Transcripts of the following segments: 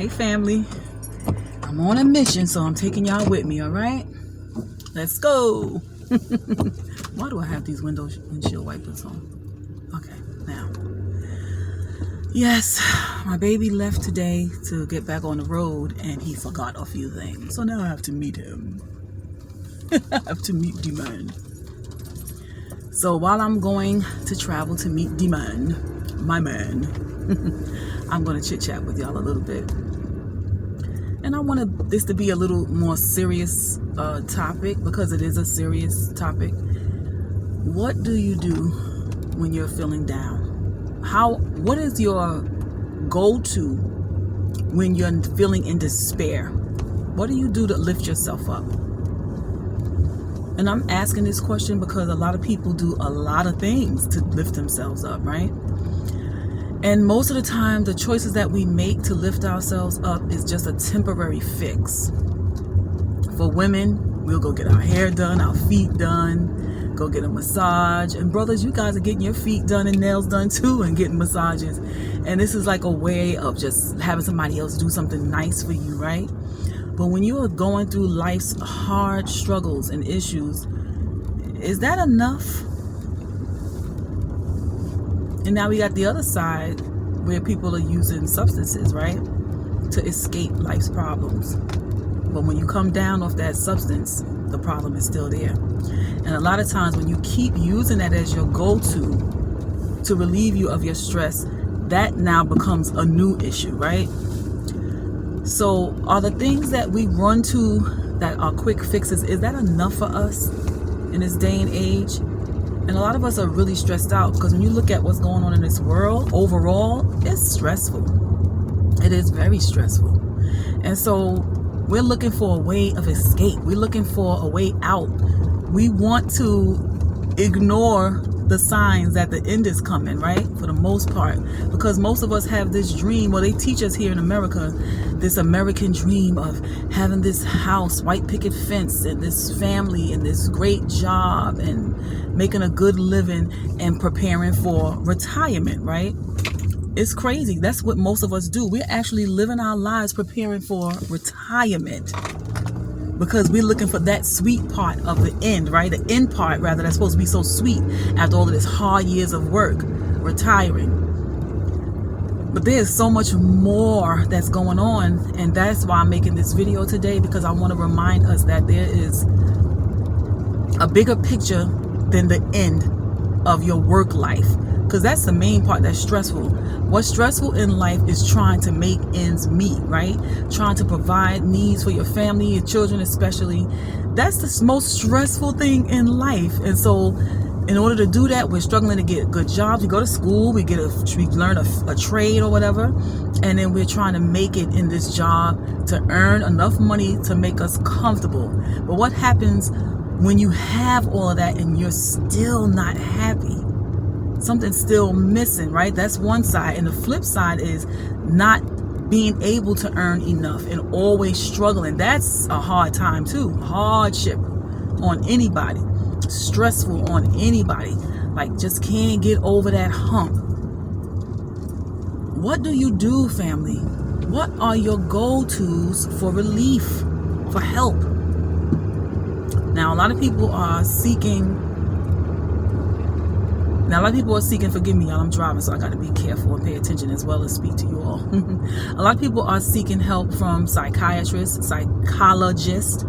Hey family, I'm on a mission, so I'm taking y'all with me, all right? Let's go. Why do I have these windshield wipers on? Okay, now. Yes, my baby left today to get back on the road, and he forgot a few things. So now I have to meet him. I have to meet the man. So while I'm going to travel to meet the man, my man, I'm going to chit-chat with y'all a little bit. And I want this to be a little more serious topic, because it is a serious topic. What do you do when you're feeling down? What is your go-to when you're feeling in despair? What do you do to lift yourself up? And I'm asking this question because a lot of people do a lot of things to lift themselves up, right? And most of the time, the choices that we make to lift ourselves up is just a temporary fix. For women, we'll go get our hair done, our feet done, go get a massage. And brothers, you guys are getting your feet done and nails done too, and getting massages. And this is like a way of just having somebody else do something nice for you, right? But when you are going through life's hard struggles and issues, is that enough? And now we got the other side where people are using substances, right, to escape life's problems. But when you come down off that substance, the problem is still there. And a lot of times when you keep using that as your go-to to relieve you of your stress, that now becomes a new issue, right? So are the things that we run to that are quick fixes, is that enough for us in this day and age? And a lot of us are really stressed out, because when you look at what's going on in this world overall, it's stressful. It is very stressful. And so we're looking for a way of escape. We're looking for a way out. We want to ignore the signs that the end is coming, right? For the most part, because most of us have this dream. Well, they teach us here in America this American dream of having this house, white picket fence, and this family, and this great job, and making a good living, and preparing for retirement, right? It's crazy. That's what most of us do. We're actually living our lives preparing for retirement, because we're looking for that sweet part of the end, right? The end part, rather, that's supposed to be so sweet after all of this hard years of work, retiring. But there's so much more that's going on, and that's why I'm making this video today, because I want to remind us that there is a bigger picture than the end of your work life, because that's the main part that's stressful. What's stressful in life is trying to make ends meet, right? Trying to provide needs for your family, your children especially. That's the most stressful thing in life. And so in order to do that, we're struggling to get good jobs. We go to school, we learn a trade or whatever, and then we're trying to make it in this job to earn enough money to make us comfortable. But what happens when you have all of that and you're still not happy? Something's still missing, right? That's one side. And the flip side is not being able to earn enough and always struggling. That's a hard time too. Hardship on anybody. Stressful on anybody. Like, just can't get over that hump. What do you do, family? What are your go-tos for relief, for help? Now, a lot of people are seeking, forgive me, y'all, I'm driving, so I got to be careful and pay attention as well as speak to you all. A lot of people are seeking help from psychiatrists, psychologists,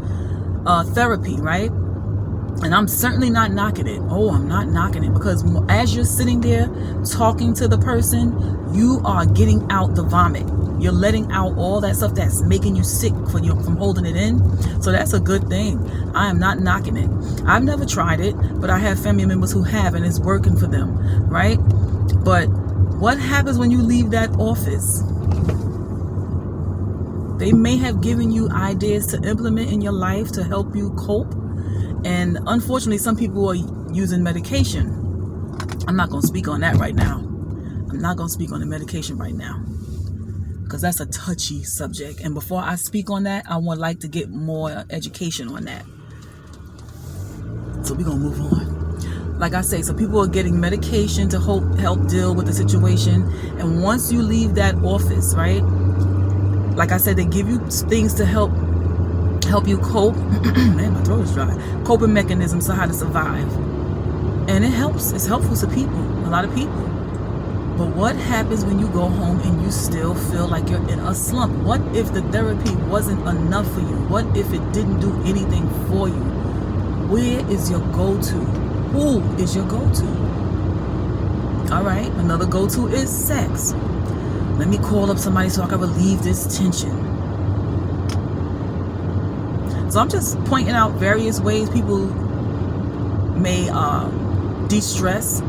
therapy, right? And I'm certainly not knocking it. Oh, I'm not knocking it, because as you're sitting there talking to the person, you are getting out the vomit. You're letting out all that stuff that's making you sick from holding it in. So that's a good thing. I am not knocking it. I've never tried it, but I have family members who have, and it's working for them, right? But what happens when you leave that office? They may have given you ideas to implement in your life to help you cope. And unfortunately, some people are using medication. I'm not going to speak on that right now. I'm not going to speak on the medication right now, because that's a touchy subject. And before I speak on that, I would like to get more education on that. So we're going to move on. Like I say, so people are getting medication to help deal with the situation. And once you leave that office, right, Like I said, they give you things to help you cope. Man, my throat is dry. Coping mechanisms to how to survive. And it helps. It's helpful to people, a lot of people. But what happens when you go home and you still feel like you're in a slump? What if the therapy wasn't enough for you? What if it didn't do anything for you? Where is your go-to? Who is your go-to? All right, another go-to is sex. Let me call up somebody so I can relieve this tension. So I'm just pointing out various ways people may de-stress,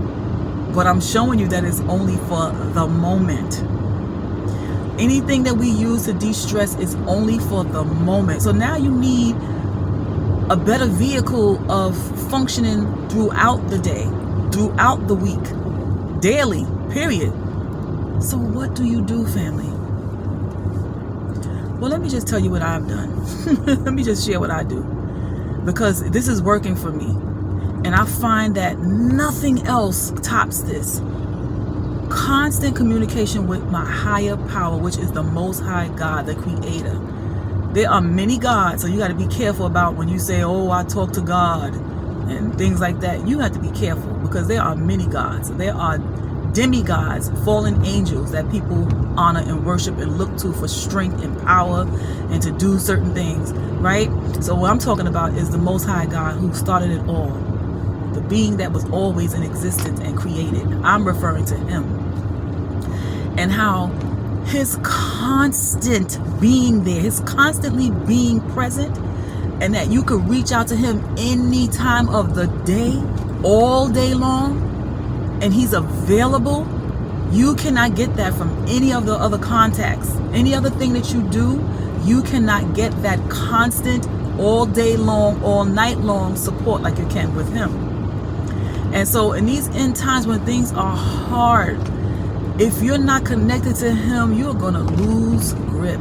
but I'm showing you that it's only for the moment. Anything that we use to de-stress is only for the moment. So now you need a better vehicle of functioning throughout the day, throughout the week, daily, period. So what do you do, family? Well, let me just tell you what I've done. Let me just share what I do, because this is working for me. And I find that nothing else tops this. Constant communication with my higher power, which is the Most High God, the Creator. There are many gods, so you got to be careful about when you say, oh, I talk to God and things like that. You have to be careful, because there are many gods. There are demigods, fallen angels that people honor and worship and look to for strength and power and to do certain things, right? So what I'm talking about is the Most High God, who started it all, the being that was always in existence and created. I'm referring to him, and how his constant being there, his constantly being present, and that you could reach out to him any time of the day, all day long, and he's available. You cannot get that from any of the other contacts. Any other thing that you do, you cannot get that constant, all day long, all night long support like you can with him. And so in these end times when things are hard, if you're not connected to him, you're going to lose grip.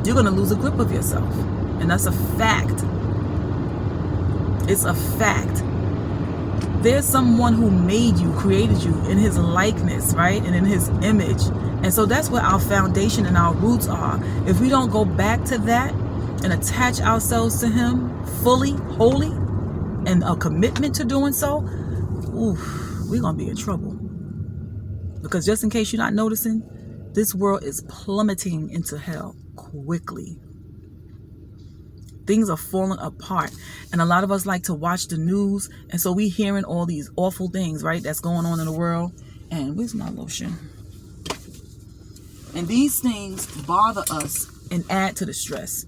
You're going to lose a grip of yourself. And that's a fact. It's a fact. There's someone who made you, created you in his likeness, right? And in his image. And so that's where our foundation and our roots are. If we don't go back to that and attach ourselves to him fully, wholly, and a commitment to doing so, we're going to be in trouble. Because just in case you're not noticing, this world is plummeting into hell quickly. Things are falling apart. And a lot of us like to watch the news. And so we hearing all these awful things, right, that's going on in the world. And where's my lotion? And these things bother us and add to the stress.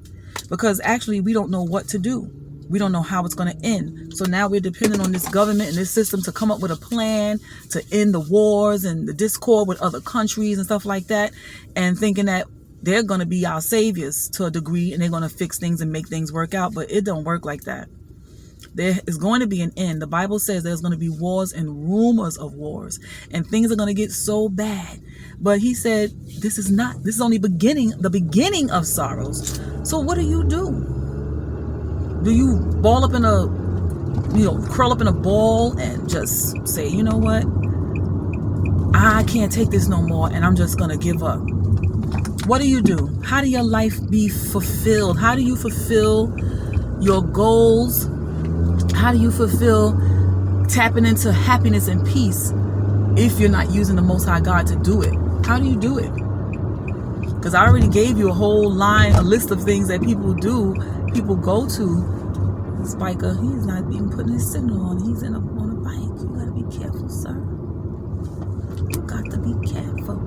Because actually we don't know what to do. We don't know how it's going to end. So now we're depending on this government and this system to come up with a plan to end the wars and the discord with other countries and stuff like that. And thinking that they're going to be our saviors to a degree, and they're going to fix things and make things work out. But it don't work like that. There is going to be an end. The Bible says there's going to be wars and rumors of wars, and things are going to get so bad. But he said, this is only the beginning of sorrows. So what do? Do you ball up in curl up in a ball and just say, you know what? I can't take this no more, and I'm just going to give up. What do you do? How do your life be fulfilled? How do you fulfill your goals? How do you fulfill tapping into happiness and peace if you're not using the Most High God to do it? How do you do it? Because I already gave you a list of things that people go to. Spiker, he's not even putting his signal on. He's on a bike. You got to be careful, sir. You got to be careful.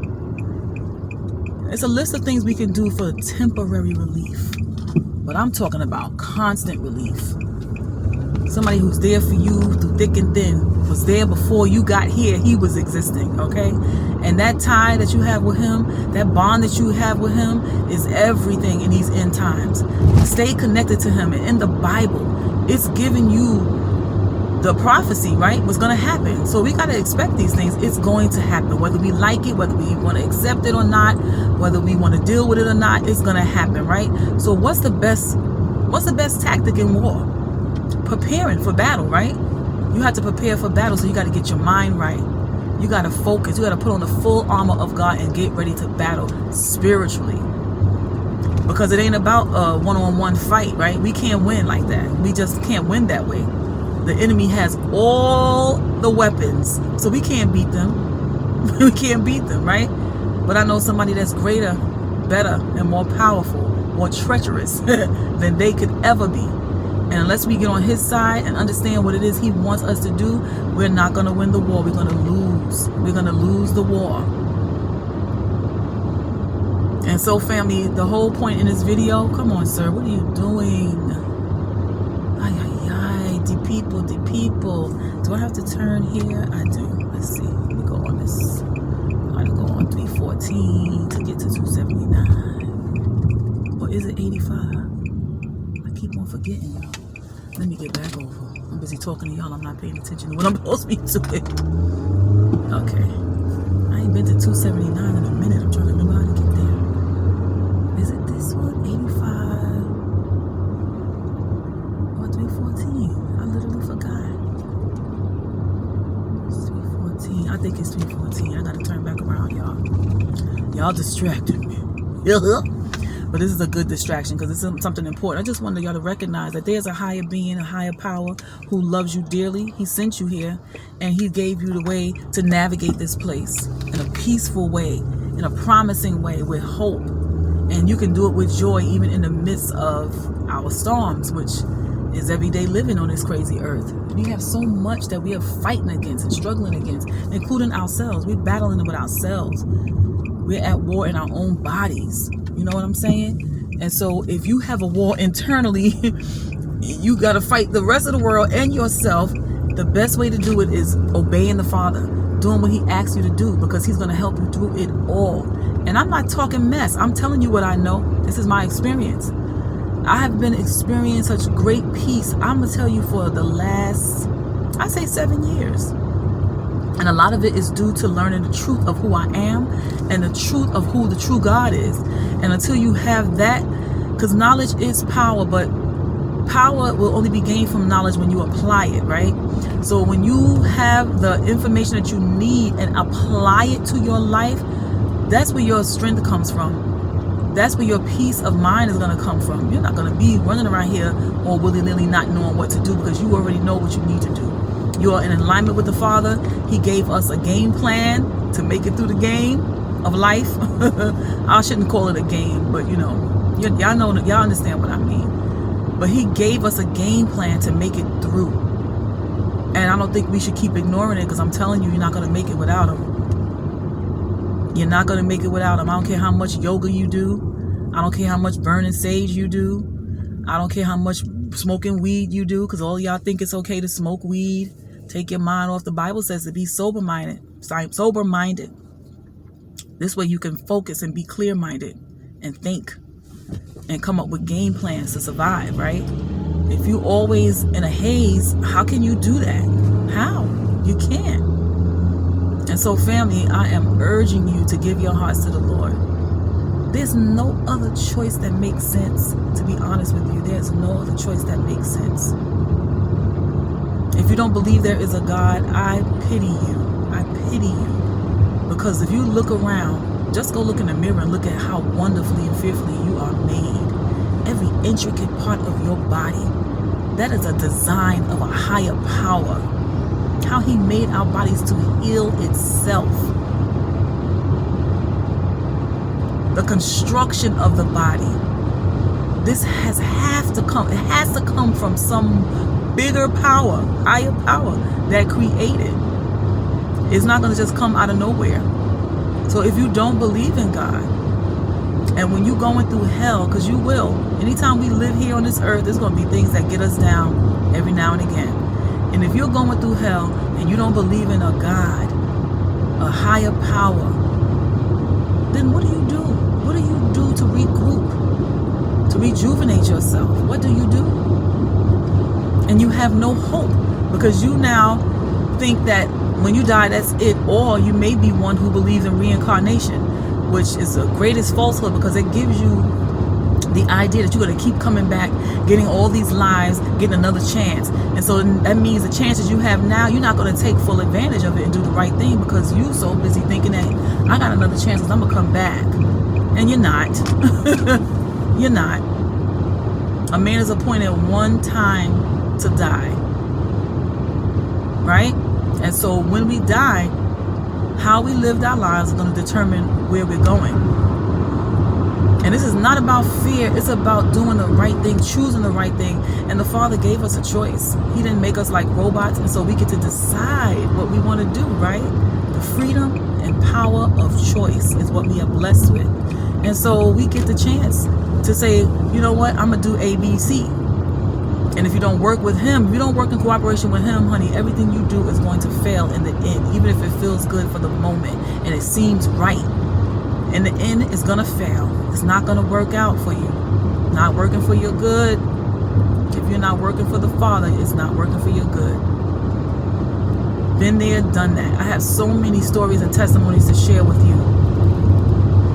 It's a list of things we can do for temporary relief. But I'm talking about constant relief. Somebody who's there for you through thick and thin, was there before you got here. He was existing, okay? And that tie that you have with him, that bond that you have with him is everything in these end times. Stay connected to him. And in the Bible, it's giving you the prophecy, right? What's going to happen. So we got to expect these things. It's going to happen. Whether we like it, whether we want to accept it or not, whether we want to deal with it or not, it's going to happen, right? So what's the best tactic in war? Preparing for battle, right? You have to prepare for battle, so you got to get your mind right. You got to focus. You got to put on the full armor of God and get ready to battle spiritually. Because it ain't about a one-on-one fight, right? We can't win like that. We just can't win that way. The enemy has all the weapons, so we can't beat them. We can't beat them, right? But I know somebody that's greater, better, and more powerful, more treacherous than they could ever be. And unless we get on his side and understand what it is he wants us to do, we're not going to win the war. We're going to lose. We're going to lose the war. And so, family, the whole point in this video, come on, sir, what are you doing? Ay, ay, ay, the people. Do I have to turn here? I do. Let's see. Let me go on this. I'm going to go on 314 to get to 279. Or is it 85? I keep on forgetting, y'all. Let me get back over. I'm busy talking to y'all. I'm not paying attention to what I'm supposed to be doing. Okay. I ain't been to 279 in a minute. I'm trying to remember how to get there. Is it this one? 85 or 314? I literally forgot. It's 314. I think it's 314. I gotta turn back around, y'all. Y'all distracted me. But this is a good distraction because it's something important. I just wanted y'all to recognize that there's a higher being, a higher power who loves you dearly. He sent you here and he gave you the way to navigate this place in a peaceful way, in a promising way with hope. And you can do it with joy even in the midst of our storms, which is everyday living on this crazy earth. We have so much that we are fighting against and struggling against, including ourselves. We're battling with ourselves. We're at war in our own bodies. You know what I'm saying? And so if you have a war internally, you got to fight the rest of the world and yourself. The best way to do it is obeying the Father, doing what he asks you to do, because he's going to help you through it all. And I'm not talking mess. I'm telling you what I know. This is my experience. I have been experiencing such great peace. I'm going to tell you for the last, I say 7 years. And a lot of it is due to learning the truth of who I am and the truth of who the true God is. And until you have that, because knowledge is power, but power will only be gained from knowledge when you apply it, right? So when you have the information that you need and apply it to your life, that's where your strength comes from. That's where your peace of mind is going to come from. You're not going to be running around here all willy-nilly not knowing what to do, because you already know what you need to do. You are in alignment with the Father. He gave us a game plan to make it through the game of life. I shouldn't call it a game, but y'all know, y'all understand what I mean. But he gave us a game plan to make it through. And I don't think we should keep ignoring it, because I'm telling you, you're not going to make it without him. You're not going to make it without him. I don't care how much yoga you do. I don't care how much burning sage you do. I don't care how much smoking weed you do, because all y'all think it's okay to smoke weed. Take your mind off. The Bible says to be sober-minded. Sober-minded. This way you can focus and be clear-minded and think and come up with game plans to survive, right? If you always in a haze, how can you do that? How? You can't. And so, family, I am urging you to give your hearts to the Lord. There's no other choice that makes sense. To be honest with you, there's no other choice that makes sense. If you don't believe there is a God, I pity you. I pity you. Because if you look around, just go look in the mirror and look at how wonderfully and fearfully you are made. Every intricate part of your body, that is a design of a higher power. How he made our bodies to heal itself. The construction of the body. This has to come. It has to come from some bigger power, higher power that created. It's not going to just come out of nowhere. So if you don't believe in God, and when you're going through hell, because you will, anytime we live here on this earth, there's going to be things that get us down every now and again. And if you're going through hell and you don't believe in a God, a higher power, then what do you do? What do you do to regroup, to rejuvenate yourself? What do you do? And you have no hope, because you now think that when you die, that's it. Or you may be one who believes in reincarnation, which is the greatest falsehood, because it gives you the idea that you're going to keep coming back, getting all these lives, getting another chance. And so that means the chances you have now, you're not going to take full advantage of it and do the right thing, because you're so busy thinking that I got another chance because I'm going to come back. And you're not. You're not. A man is appointed one time to die. Right? And so when we die, how we lived our lives is going to determine where we're going. And this is not about fear. It's about doing the right thing, choosing the right thing. And the Father gave us a choice. He didn't make us like robots. And so we get to decide what we want to do, right? The freedom and power of choice is what we are blessed with. And so we get the chance to say, you know what? I'm going to do A, B, C. And if you don't work with him, if you don't work in cooperation with him, honey, everything you do is going to fail in the end, even if it feels good for the moment and it seems right. In the end, it's going to fail. It's not going to work out for you. Not working for your good. If you're not working for the Father, it's not working for your good. Been there, done that. I have so many stories and testimonies to share with you.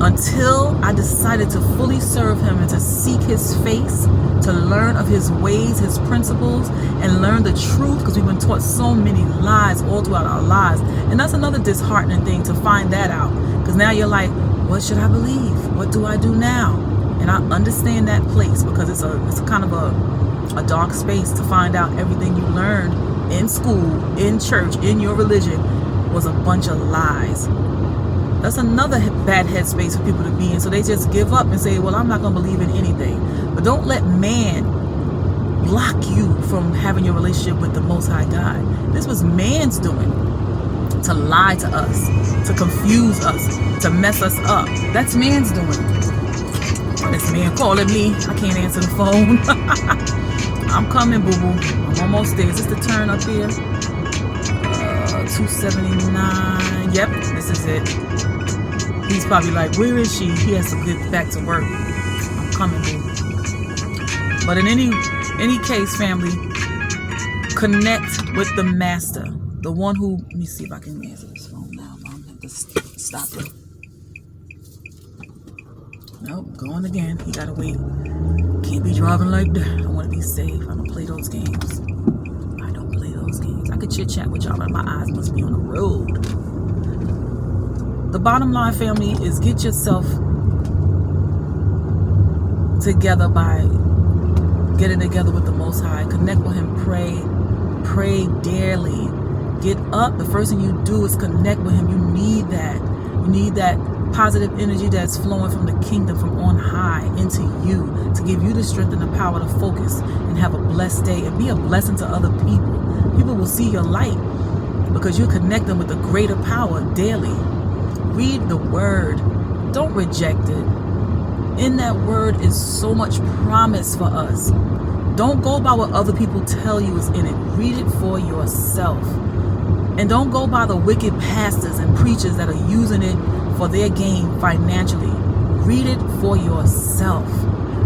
Until I decided to fully serve him and to seek his face, to learn of his ways, his principles, and learn the truth, because we've been taught so many lies all throughout our lives. And that's another disheartening thing, to find that out. Because now you're like, what should I believe? What do I do now? And I understand that place, because it's a kind of a dark space to find out everything you learned in school, in church, in your religion was a bunch of lies. That's another bad headspace for people to be in. So they just give up and say, well, I'm not going to believe in anything. But don't let man block you from having your relationship with the Most High God. This was man's doing, to lie to us, to confuse us, to mess us up. That's man's doing. This man calling me. I can't answer the phone. I'm coming, boo-boo. I'm almost there. Is this the turn up here? 279. Yep, this is it. He's probably like, where is she? He has to get back to work. I'm coming, boo. But in any case, family, connect with the master. The one who, let me see if I can answer this phone now. I'm going to have to stop it. Nope, going again. He got to wait. Can't be driving like that. I want to be safe. I don't play those games. I could chit chat with y'all, but my eyes must be on the road. The bottom line, family, is get yourself together by getting together with the Most High. Connect with him. Pray daily. Get up. The first thing you do is connect with him. You need that. You need that positive energy that's flowing from the kingdom, from on high into you, to give you the strength and the power to focus and have a blessed day and be a blessing to other people. People will see your light because you connect them with the greater power daily. Read the word. Don't reject it. In that word is so much promise for us. Don't go by what other people tell you is in it. Read it for yourself. And don't go by the wicked pastors and preachers that are using it for their gain financially. Read it for yourself.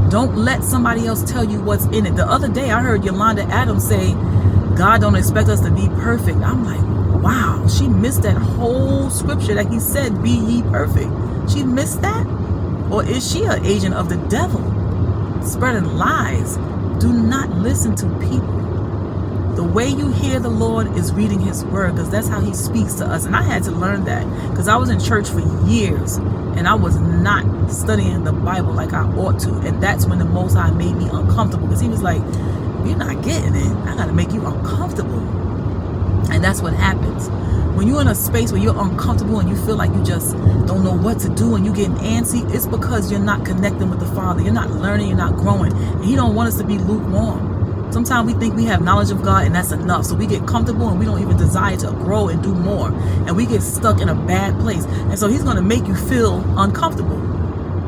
Don't let somebody else tell you what's in it. The other day I heard Yolanda Adams say, God don't expect us to be perfect. I'm like, wow, she missed that whole scripture that he said, be ye perfect. She missed that? Or is she an agent of the devil, spreading lies? Do not listen to people. The way you hear the Lord is reading his word, because that's how he speaks to us. And I had to learn that, because I was in church for years and I was not studying the Bible like I ought to. And that's when the Most High made me uncomfortable, because he was like, you're not getting it. I got to make you uncomfortable. And that's what happens. When you're in a space where you're uncomfortable and you feel like you just don't know what to do and you're getting antsy, it's because you're not connecting with the Father. You're not learning, you're not growing. And he don't want us to be lukewarm. Sometimes we think we have knowledge of God and that's enough. So we get comfortable and we don't even desire to grow and do more. And we get stuck in a bad place. And so he's going to make you feel uncomfortable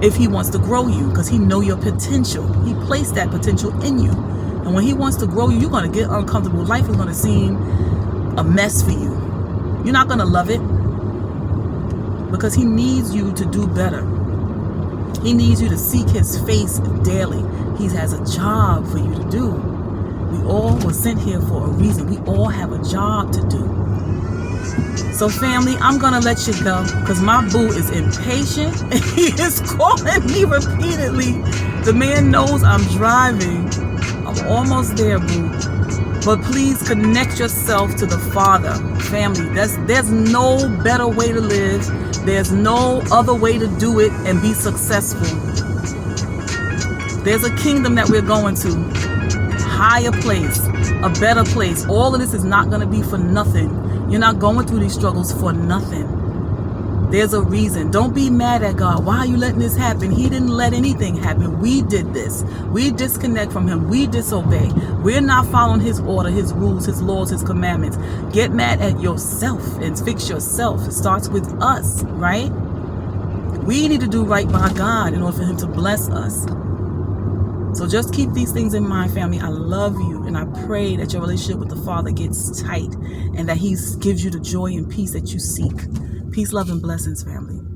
if he wants to grow you, because he knows your potential. He placed that potential in you. And when he wants to grow you, you're going to get uncomfortable. Life is going to seem a mess for you. You're not going to love it, because he needs you to do better. He needs you to seek his face daily. He has a job for you to do. We all were sent here for a reason. We all have a job to do. So family, I'm going to let you go, because my boo is impatient. He is calling me repeatedly. The man knows I'm driving. I'm almost there, boo. But please connect yourself to the Father, family. There's no better way to live. There's no other way to do it and be successful. There's a kingdom that we're going to. Higher place, a better place. All of this is not going to be for nothing. You're not going through these struggles for nothing. There's a reason. Don't be mad at God. Why are you letting this happen? He didn't let anything happen. We did this. We disconnect from him. We disobey. We're not following his order, his rules, his laws, his commandments. Get mad at yourself and fix yourself. It starts with us, right? We need to do right by God in order for him to bless us. So just keep these things in mind, family. I love you, and I pray that your relationship with the Father gets tight and that he gives you the joy and peace that you seek. Peace, love, and blessings, family.